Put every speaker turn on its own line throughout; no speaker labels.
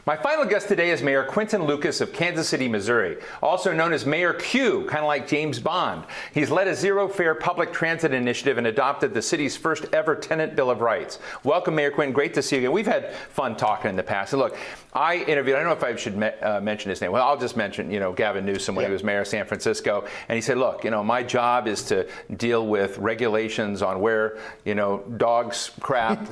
My final guest today is Mayor Quinton Lucas of Kansas City, Missouri, also known as Mayor Q, kind of like James Bond. He's led a zero-fare public transit initiative and adopted the city's first ever tenant bill of rights. Welcome, Mayor Quinton. Great to see you again. We've had fun talking in the past. And look, I interviewed, I don't know if I should mention his name. Well, I'll just mention, Gavin Newsom when he was mayor of San Francisco. And he said, look, my job is to deal with regulations on where, dogs crap,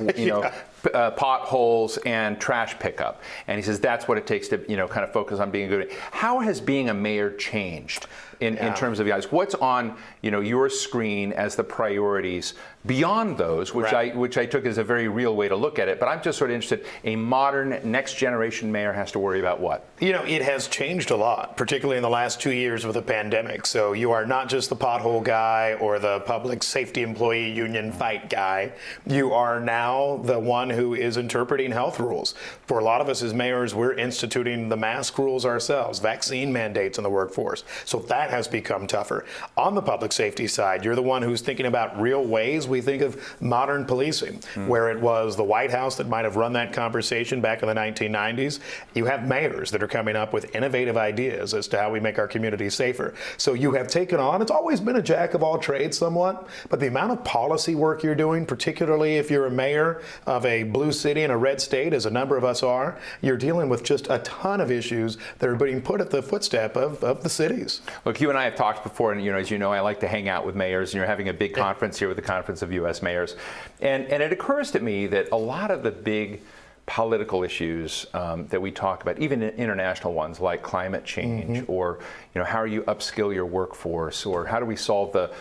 potholes and trash pickup. And he says that's what it takes to, kind of focus on being good. How has being a mayor changed in terms of you guys? What's on, your screen as the priorities beyond those, which I took as a very real way to look at it. But I'm just sort of interested, a modern next generation mayor has to worry about what?
It has changed a lot, particularly in the last 2 years with the pandemic. So you are not just the pothole guy or the public safety employee union fight guy. You are now the one who is interpreting health rules. For a lot of us as mayors, we're instituting the mask rules ourselves, vaccine mandates in the workforce. So that has become tougher. On the public safety side, you're the one who's thinking about real ways we think of modern policing, where it was the White House that might have run that conversation back in the 1990s. You have mayors that are coming up with innovative ideas as to how we make our communities safer. So you have taken on, it's always been a jack of all trades somewhat, but the amount of policy work you're doing, particularly if you're a mayor of a blue city in a red state, as a number of us are, you're dealing with just a ton of issues that are being put at the footstep of the cities.
Look, you and I have talked before, and as you know, I like to hang out with mayors, and you're having a big conference here with the Conference of U.S. Mayors. And it occurs to me that a lot of the big political issues that we talk about, even international ones like climate change, or how do you upskill your workforce, or how do we solve the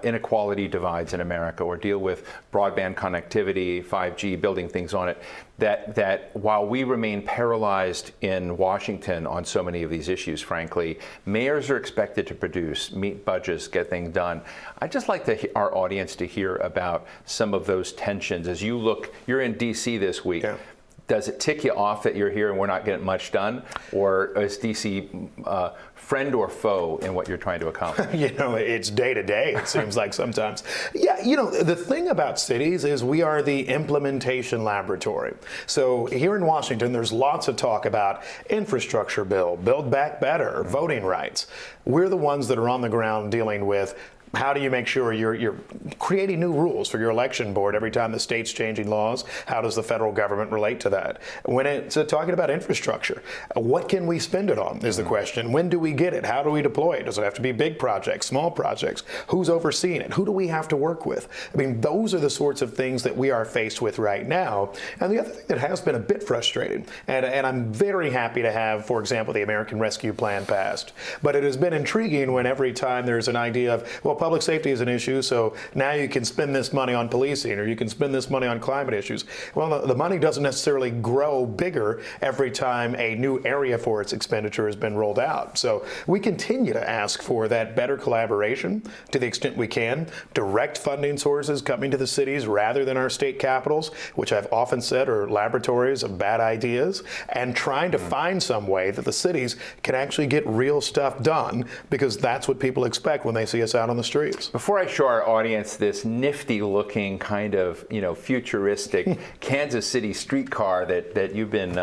inequality divides in America, or deal with broadband connectivity, 5G, building things on it, that while we remain paralyzed in Washington on so many of these issues, frankly, mayors are expected to produce, meet budgets, get things done. I'd just like our audience to hear about some of those tensions as you look. You're in D.C. this week. Yeah. Does it tick you off that you're here and we're not getting much done? Or is D.C. friend or foe in what you're trying to accomplish?
It's day to day, it seems like sometimes. Yeah, the thing about cities is we are the implementation laboratory. So here in Washington, there's lots of talk about infrastructure bill, build back better, voting rights. We're the ones that are on the ground dealing with how do you make sure you're creating new rules for your election board every time the state's changing laws? How does the federal government relate to that? When it's talking about infrastructure, what can we spend it on is the question. When do we get it? How do we deploy it? Does it have to be big projects, small projects? Who's overseeing it? Who do we have to work with? I mean, those are the sorts of things that we are faced with right now. And the other thing that has been a bit frustrating, and I'm very happy to have, for example, the American Rescue Plan passed, but it has been intriguing when every time there's an idea of, well, public safety is an issue, so now you can spend this money on policing, or you can spend this money on climate issues. Well, the money doesn't necessarily grow bigger every time a new area for its expenditure has been rolled out. So we continue to ask for that better collaboration to the extent we can, direct funding sources coming to the cities rather than our state capitals, which I've often said are laboratories of bad ideas, and trying to find some way that the cities can actually get real stuff done, because that's what people expect when they see us out on the streets.
Before I show our audience this nifty-looking kind of, futuristic Kansas City streetcar that you've been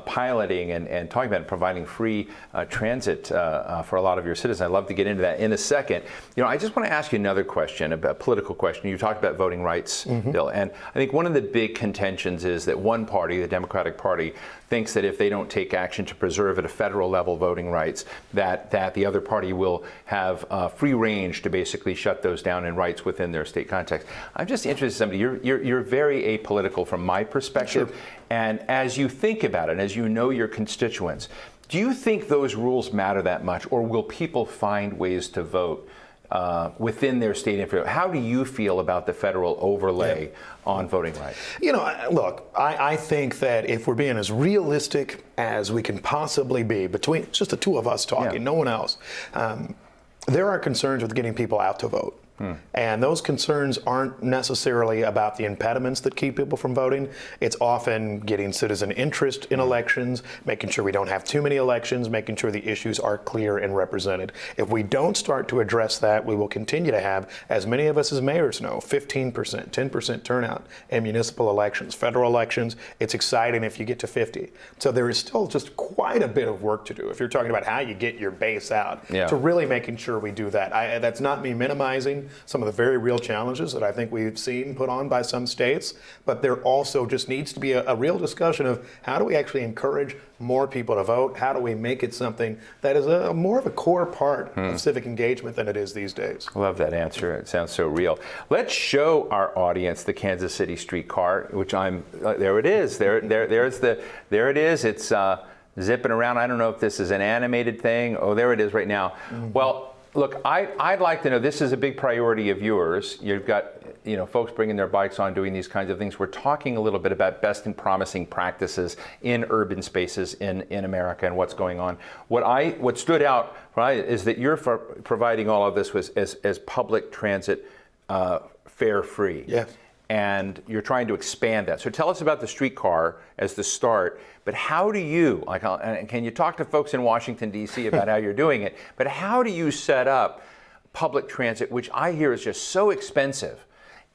piloting and talking about, providing free transit for a lot of your citizens, I'd love to get into that in a second. I just want to ask you another question, a political question. You talked about voting rights bill, and I think one of the big contentions is that one party, the Democratic Party, thinks that if they don't take action to preserve at a federal level voting rights, that the other party will have free range to basically shut those down and rights within their state context. I'm just interested in somebody, you're very apolitical from my perspective. Sure. And as you think about it, as you know your constituents, do you think those rules matter that much, or will people find ways to vote within their state infrastructure? How do you feel about the federal overlay on voting rights?
Look, I think that if we're being as realistic as we can possibly be, between just the two of us talking, no one else, there are concerns with getting people out to vote. And those concerns aren't necessarily about the impediments that keep people from voting. It's often getting citizen interest in elections, making sure we don't have too many elections, making sure the issues are clear and represented. If we don't start to address that, we will continue to have, as many of us as mayors know, 15%, 10% turnout in municipal elections. Federal elections, it's exciting if you get to 50. So there is still just quite a bit of work to do if you're talking about how you get your base out to really making sure we do that. That's not me minimizing some of the very real challenges that I think we've seen put on by some states, but there also just needs to be a real discussion of how do we actually encourage more people to vote? How do we make it something that is more of a core part of civic engagement than it is these days?
I love that answer. It sounds so real. Let's show our audience the Kansas City streetcar, which there it is. There it is. It's zipping around. I don't know if this is an animated thing. Oh, there it is right now. Well, look, I'd like to know, this is a big priority of yours. You've got folks bringing their bikes on, doing these kinds of things. We're talking a little bit about best and promising practices in urban spaces in America and what's going on. What stood out is that you're providing all of this as public transit fare free.
Yes.
And you're trying to expand that. So tell us about the streetcar as the start, but how do you, and can you talk to folks in Washington, D.C. about how you're doing it, but how do you set up public transit, which I hear is just so expensive,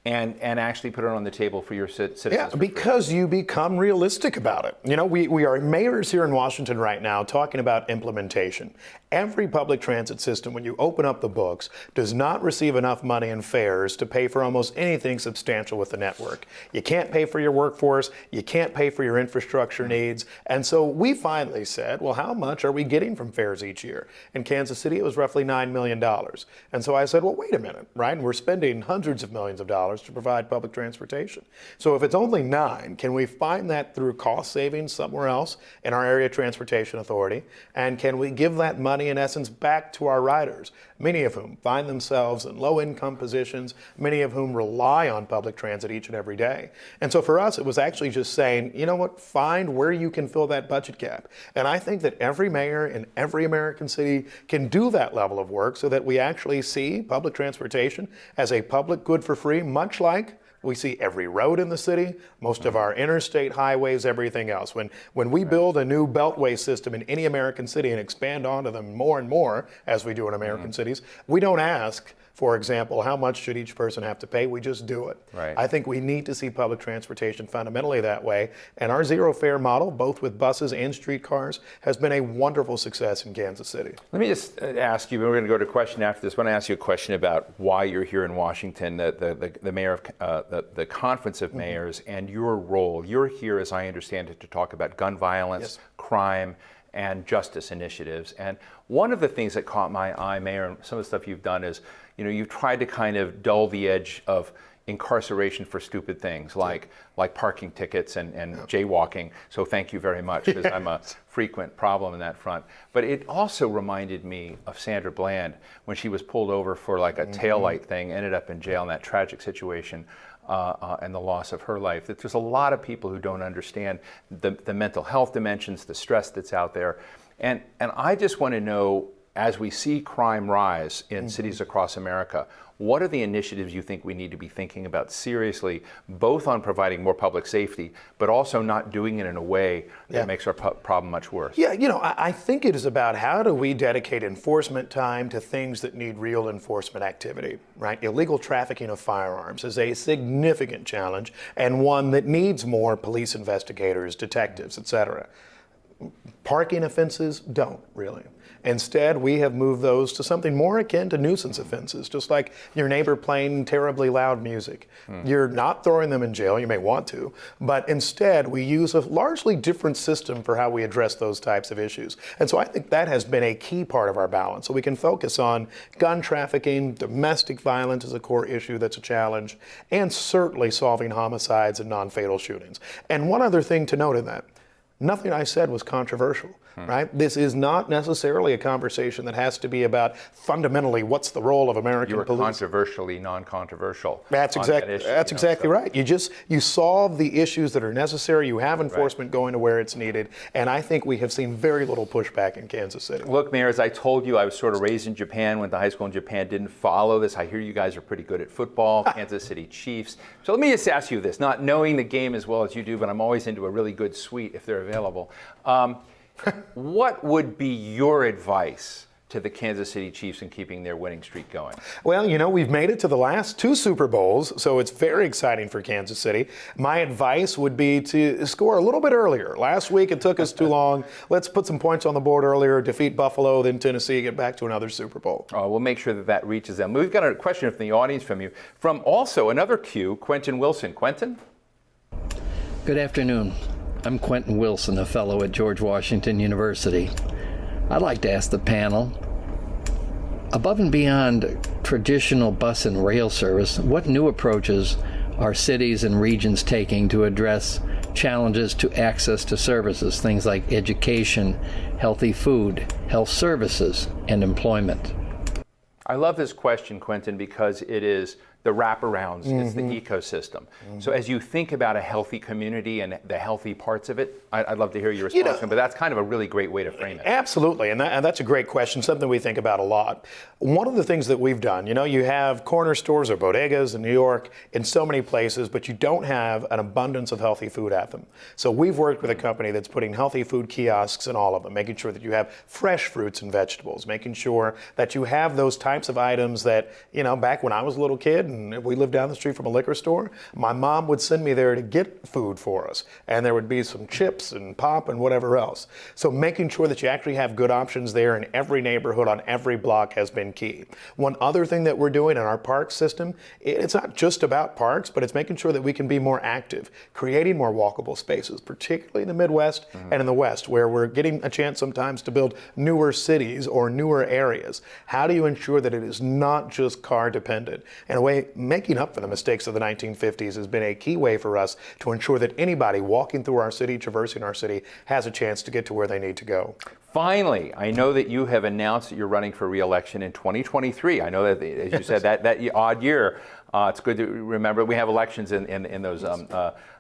and actually put it on the table for your citizens?
Yeah, because you become realistic about it. We are mayors here in Washington right now talking about implementation. Every public transit system, when you open up the books, does not receive enough money in fares to pay for almost anything substantial with the network. You can't pay for your workforce, you can't pay for your infrastructure needs, and so we finally said, well, how much are we getting from fares each year? In Kansas City, it was roughly $9 million. And so I said, well, wait a minute, right? And we're spending hundreds of millions of dollars to provide public transportation. So if it's only 9, can we find that through cost savings somewhere else in our area transportation authority? And can we give that money in essence back to our riders, many of whom find themselves in low income positions, many of whom rely on public transit each and every day? And so for us, it was actually just saying, you know what, find where you can fill that budget gap. And I think that every mayor in every American city can do that level of work so that we actually see public transportation as a public good for free, much like we see every road in the city, most of our interstate highways, everything else. When we build a new beltway system in any American city and expand onto them more and more, as we do in American cities, we don't ask, for example, how much should each person have to pay? We just do it.
Right.
I think we need to see public transportation fundamentally that way. And our zero fare model, both with buses and streetcars, has been a wonderful success in Kansas City.
Let me just ask you, we're going to go to a question after this. I want to ask you a question about why you're here in Washington, the mayor of the Conference of Mayors, and your role. You're here, as I understand it, to talk about gun violence, crime, and justice initiatives. And one of the things that caught my eye, Mayor, and some of the stuff you've done is, you've tried to kind of dull the edge of incarceration for stupid things like parking tickets and jaywalking. So thank you very much, because I'm a frequent problem in that front. But it also reminded me of Sandra Bland when she was pulled over for like a taillight thing, ended up in jail in that tragic situation. And the loss of her life. That there's a lot of people who don't understand the mental health dimensions, the stress that's out there. And I just want to know, as we see crime rise in cities across America, what are the initiatives you think we need to be thinking about seriously, both on providing more public safety, but also not doing it in a way that makes our problem much worse?
Yeah, I think it is about how do we dedicate enforcement time to things that need real enforcement activity, right? Illegal trafficking of firearms is a significant challenge and one that needs more police investigators, detectives, etc. Parking offenses don't really. Instead, we have moved those to something more akin to nuisance offenses, just like your neighbor playing terribly loud music. You're not throwing them in jail, you may want to, but instead we use a largely different system for how we address those types of issues. And so I think that has been a key part of our balance. So we can focus on gun trafficking, domestic violence is a core issue that's a challenge, and certainly solving homicides and non-fatal shootings. And one other thing to note in that, nothing I said was controversial, right? This is not necessarily a conversation that has to be about fundamentally what's the role of American
You were
police.
controversially non-controversial.
That's exactly right. You solve the issues that are necessary. You have enforcement going to where it's needed, and I think we have seen very little pushback in Kansas City.
Look, Mayor, as I told you, I was sort of raised in Japan, went to high school in Japan, didn't follow this. I hear you guys are pretty good at football, Kansas City Chiefs. So let me just ask you this, not knowing the game as well as you do, but I'm always into a really good suite if they're available. What would be your advice to the Kansas City Chiefs in keeping their winning streak going?
Well, we've made it to the last 2 Super Bowls, so it's very exciting for Kansas City. My advice would be to score a little bit earlier. Last week it took us too long. Let's put some points on the board earlier, defeat Buffalo, then Tennessee, get back to another Super Bowl.
We'll make sure that reaches them. We've got a question from the audience from you, from also another Q, Quinton Wilson. Quinton?
Good afternoon. I'm Quinton Wilson, a fellow at George Washington University. I'd like to ask the panel, above and beyond traditional bus and rail service, what new approaches are cities and regions taking to address challenges to access to services, things like education, healthy food, health services, and employment?
I love this question, Quinton, because it is the wraparounds, it's the ecosystem. So as you think about a healthy community and the healthy parts of it, I'd love to hear your response, but that's kind of a really great way to frame it.
Absolutely, and that's a great question, something we think about a lot. One of the things that we've done, you have corner stores or bodegas in New York in so many places, but you don't have an abundance of healthy food at them. So we've worked with a company that's putting healthy food kiosks in all of them, making sure that you have fresh fruits and vegetables, making sure that you have those types of items that, back when I was a little kid, and we lived down the street from a liquor store, my mom would send me there to get food for us. And there would be some chips and pop and whatever else. So making sure that you actually have good options there in every neighborhood on every block has been key. One other thing that we're doing in our park system, it's not just about parks, but it's making sure that we can be more active, creating more walkable spaces, particularly in the Midwest and in the West, where we're getting a chance sometimes to build newer cities or newer areas. How do you ensure that it is not just car dependent? In a way, making up for the mistakes of the 1950s has been a key way for us to ensure that anybody walking through our city, traversing our city, has a chance to get to where they need to go.
Finally, I know that you have announced that you're running for re-election in 2023. I know that, as you said, that odd year, it's good to remember we have elections in those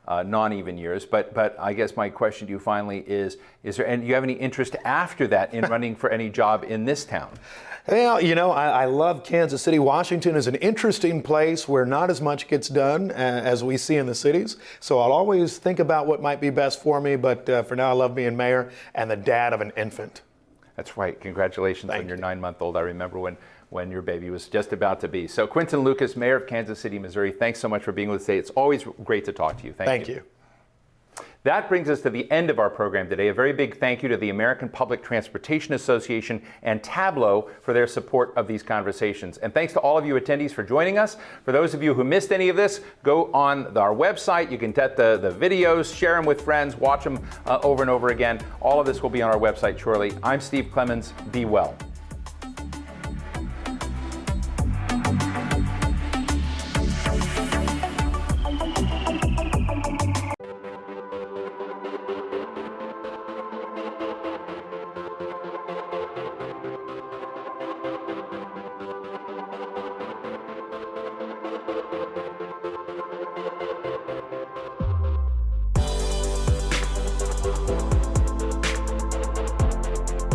non-even years. But I guess my question to you finally is there, and do you have any interest after that in running for any job in this town?
Well, I love Kansas City. Washington is an interesting place where not as much gets done as we see in the cities. So I'll always think about what might be best for me. But for now, I love being mayor and the dad of an infant.
That's right. Congratulations on your
you.
9-month-old. I remember when your baby was just about to be. So Quinton Lucas, mayor of Kansas City, Missouri, thanks so much for being with us today. It's always great to talk to you. Thank you. That brings us to the end of our program today. A very big thank you to the American Public Transportation Association and Tableau for their support of these conversations. And thanks to all of you attendees for joining us. For those of you who missed any of this, go on our website. You can get the videos, share them with friends, watch them over and over again. All of this will be on our website shortly. I'm Steve Clemons. Be well.